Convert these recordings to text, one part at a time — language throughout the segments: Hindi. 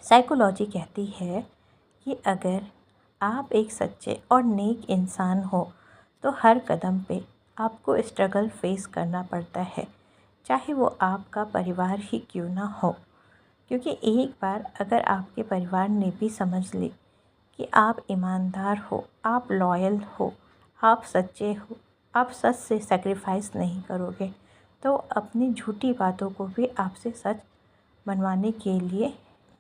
साइकोलॉजी कहती है कि अगर आप एक सच्चे और नेक इंसान हो तो हर कदम पे आपको स्ट्रगल फेस करना पड़ता है, चाहे वो आपका परिवार ही क्यों ना हो। क्योंकि एक बार अगर आपके परिवार ने भी समझ ली कि आप ईमानदार हो, आप लॉयल हो, आप सच्चे हो, आप सच से सेक्रीफाइस नहीं करोगे, तो अपनी झूठी बातों को भी आपसे सच मनवाने के लिए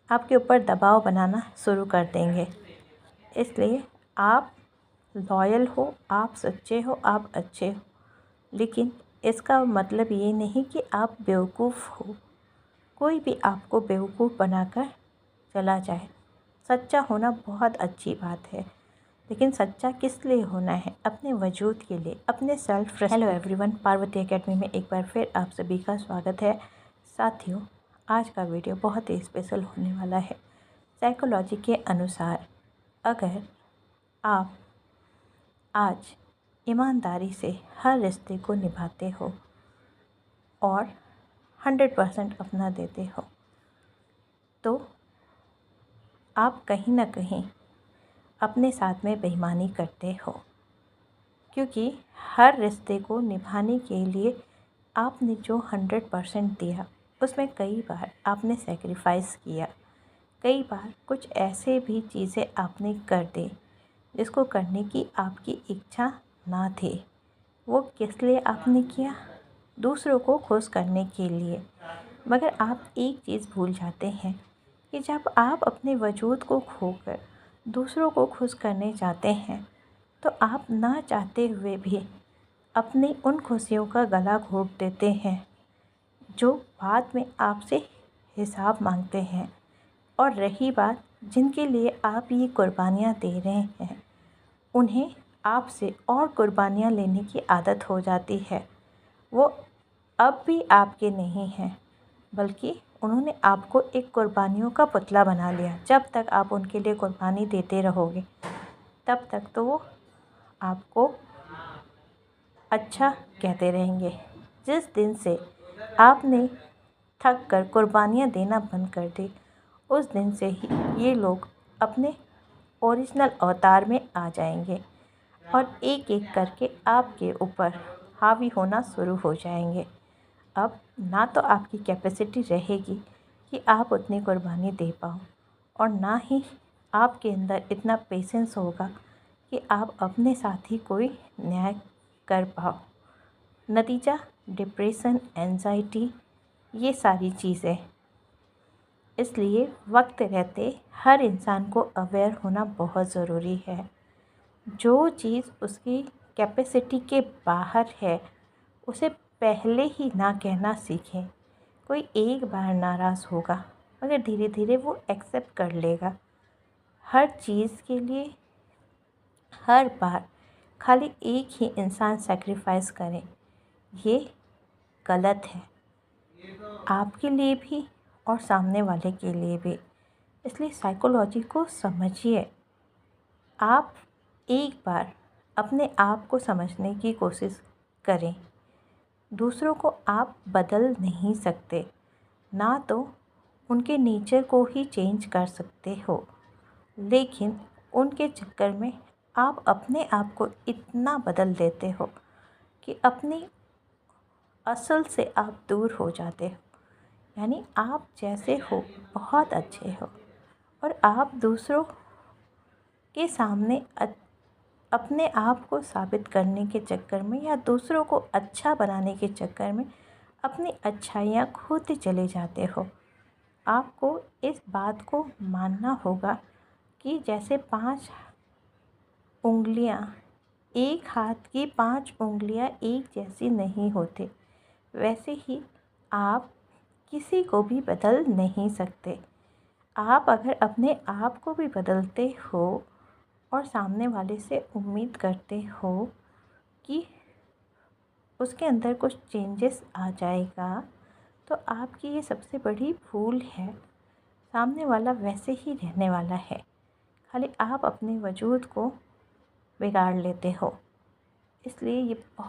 आपके ऊपर दबाव बनाना शुरू कर देंगे। इसलिए आप लॉयल हो, आप सच्चे हो, आप अच्छे हो, लेकिन इसका मतलब ये नहीं कि आप बेवकूफ़ हो। कोई भी आपको बेवकूफ़ बनाकर चला जाए। सच्चा होना बहुत अच्छी बात है, लेकिन सच्चा किस लिए होना है? अपने वजूद के लिए, अपने self respect. Hello everyone, Parvati academy में एक बार फिर आप सभी का स्वागत है। साथियों, आज का वीडियो बहुत ही स्पेशल होने वाला है। साइकोलॉजी के अनुसार अगर आप आज ईमानदारी से हर रिश्ते को निभाते हो और 100% अपना देते हो, तो आप कहीं ना कहीं अपने साथ में बेईमानी करते हो। क्योंकि हर रिश्ते को निभाने के लिए आपने जो 100% दिया, उसमें कई बार आपने सेक्रीफाइस किया। कई बार कुछ ऐसे भी चीज़ें आपने कर दी जिसको करने की आपकी इच्छा ना थी। वो किस लिए आपने किया? दूसरों को खुश करने के लिए। मगर आप एक चीज़ भूल जाते हैं कि जब आप अपने वजूद को खोकर दूसरों को खुश करने जाते हैं, तो आप ना चाहते हुए भी अपनी उन खुशियों का गला घोंट देते हैं जो बाद में आपसे हिसाब मांगते हैं। और रही बात जिनके लिए आप ये कुर्बानियाँ दे रहे हैं, उन्हें आपसे और कुर्बानियाँ लेने की आदत हो जाती है। वो अब भी आपके नहीं हैं, बल्कि उन्होंने आपको एक कुर्बानियों का पुतला बना लिया। जब तक आप उनके लिए कुर्बानी देते रहोगे, तब तक तो वो आपको अच्छा कहते रहेंगे। जिस दिन से आपने थक कर कुर्बानियाँ देना बंद कर दी, उस दिन से ही ये लोग अपने ओरिजिनल अवतार में आ जाएंगे और एक एक करके आपके ऊपर हावी होना शुरू हो जाएंगे। अब ना तो आपकी कैपेसिटी रहेगी कि आप उतनी कुर्बानी दे पाओ, और ना ही आपके अंदर इतना पेशेंस होगा कि आप अपने साथ ही कोई न्याय कर पाओ। नतीजा डिप्रेशन, एंजाइटी, ये सारी चीज़ें। इसलिए वक्त रहते हर इंसान को अवेयर होना बहुत ज़रूरी है। जो चीज़ उसकी कैपेसिटी के बाहर है, उसे पहले ही ना कहना सीखें। कोई एक बार नाराज़ होगा, मगर धीरे धीरे वो एक्सेप्ट कर लेगा। हर चीज़ के लिए हर बार खाली एक ही इंसान सेक्रीफाइस करें, ये गलत है, आपके लिए भी और सामने वाले के लिए भी। इसलिए साइकोलॉजी को समझिए। आप एक बार अपने आप को समझने की कोशिश करें। दूसरों को आप बदल नहीं सकते, ना तो उनके नेचर को ही चेंज कर सकते हो, लेकिन उनके चक्कर में आप अपने आप को इतना बदल देते हो कि अपनी असल से आप दूर हो जाते हो। यानी आप जैसे हो बहुत अच्छे हो, और आप दूसरों के सामने अपने आप को साबित करने के चक्कर में या दूसरों को अच्छा बनाने के चक्कर में अपनी अच्छाइयाँ खोते चले जाते हो। आपको इस बात को मानना होगा कि जैसे 5 उंगलियां, एक हाथ की 5 उंगलियां एक जैसी नहीं होती, वैसे ही आप किसी को भी बदल नहीं सकते। आप अगर अपने आप को भी बदलते हो और सामने वाले से उम्मीद करते हो कि उसके अंदर कुछ चेंजेस आ जाएगा, तो आपकी ये सबसे बड़ी भूल है। सामने वाला वैसे ही रहने वाला है, खाली आप अपने वजूद को बिगाड़ लेते हो। इसलिए ये